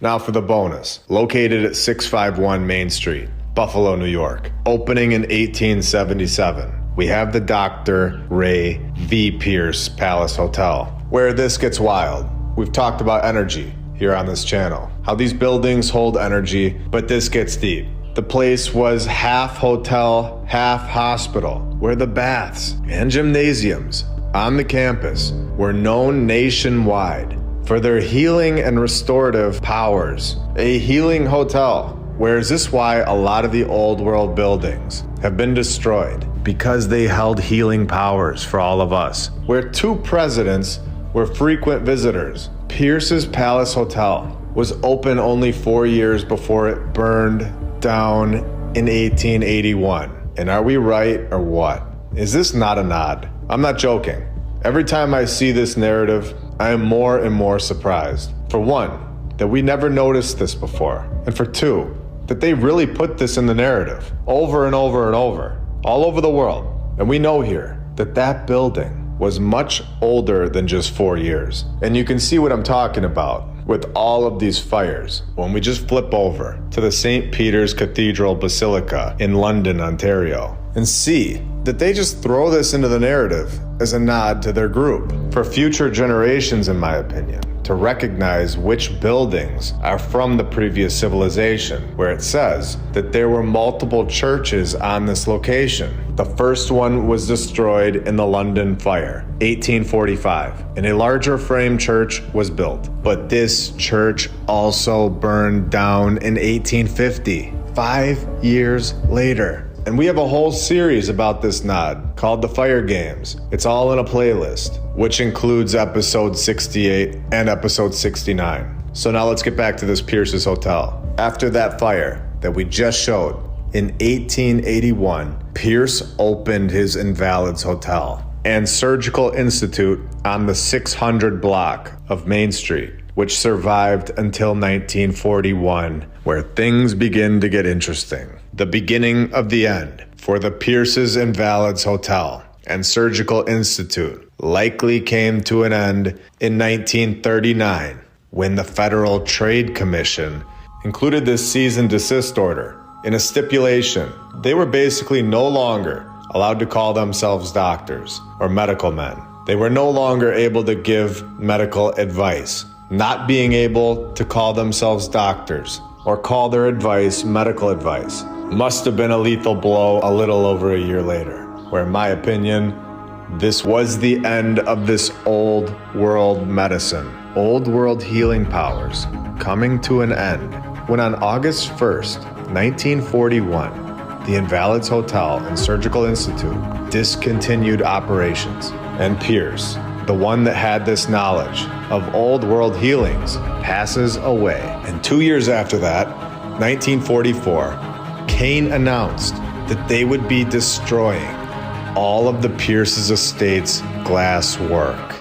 Now for the bonus. Located at 651 Main Street, Buffalo, New York. Opening in 1877. We have the Dr. Ray V. Pierce Palace Hotel. Where this gets wild. We've talked about energy here on this channel. How these buildings hold energy, but this gets deep. The place was half hotel, half hospital, where the baths and gymnasiums on the campus were known nationwide for their healing and restorative powers. A healing hotel. Where is this why a lot of the old world buildings have been destroyed? Because they held healing powers for all of us. Where two presidents were frequent visitors. Pierce's Palace Hotel was open only 4 years before it burned down in 1881. And are we right or what? Is this not a nod? I'm not joking. Every time I see this narrative, I am more and more surprised. For one, that we never noticed this before. And for two, that they really put this in the narrative over and over and over, all over the world. And we know here that that building was much older than just 4 years. And you can see what I'm talking about with all of these fires when we just flip over to the St. Peter's Cathedral Basilica in London, Ontario, and see that they just throw this into the narrative as a nod to their group for future generations, in my opinion, to recognize which buildings are from the previous civilization, where it says that there were multiple churches on this location. The first one was destroyed in the London Fire, 1845, and a larger frame church was built. But this church also burned down in 1850, 5 years later. And we have a whole series about this nod called The Fire Games. It's all in a playlist, which includes episode 68 and episode 69. So now let's get back to this Pierce's Hotel. After that fire that we just showed, in 1881, Pierce opened his Invalids Hotel and Surgical Institute on the 600 block of Main Street, which survived until 1941, where things begin to get interesting. The beginning of the end for the Pierce's Invalids Hotel and Surgical Institute likely came to an end in 1939 when the Federal Trade Commission included this cease and desist order in a stipulation. They were basically no longer allowed to call themselves doctors or medical men. They were no longer able to give medical advice. Not being able to call themselves doctors or call their advice medical advice must have been a lethal blow a little over a year later, where in my opinion, this was the end of this old world medicine, old world healing powers coming to an end when on August 1st, 1941, the Invalids Hotel and Surgical Institute discontinued operations, and Pierce, the one that had this knowledge of old world healings, passes away. And 2 years after that, 1944, Kane announced that they would be destroying all of the Pierce's estate's glass work.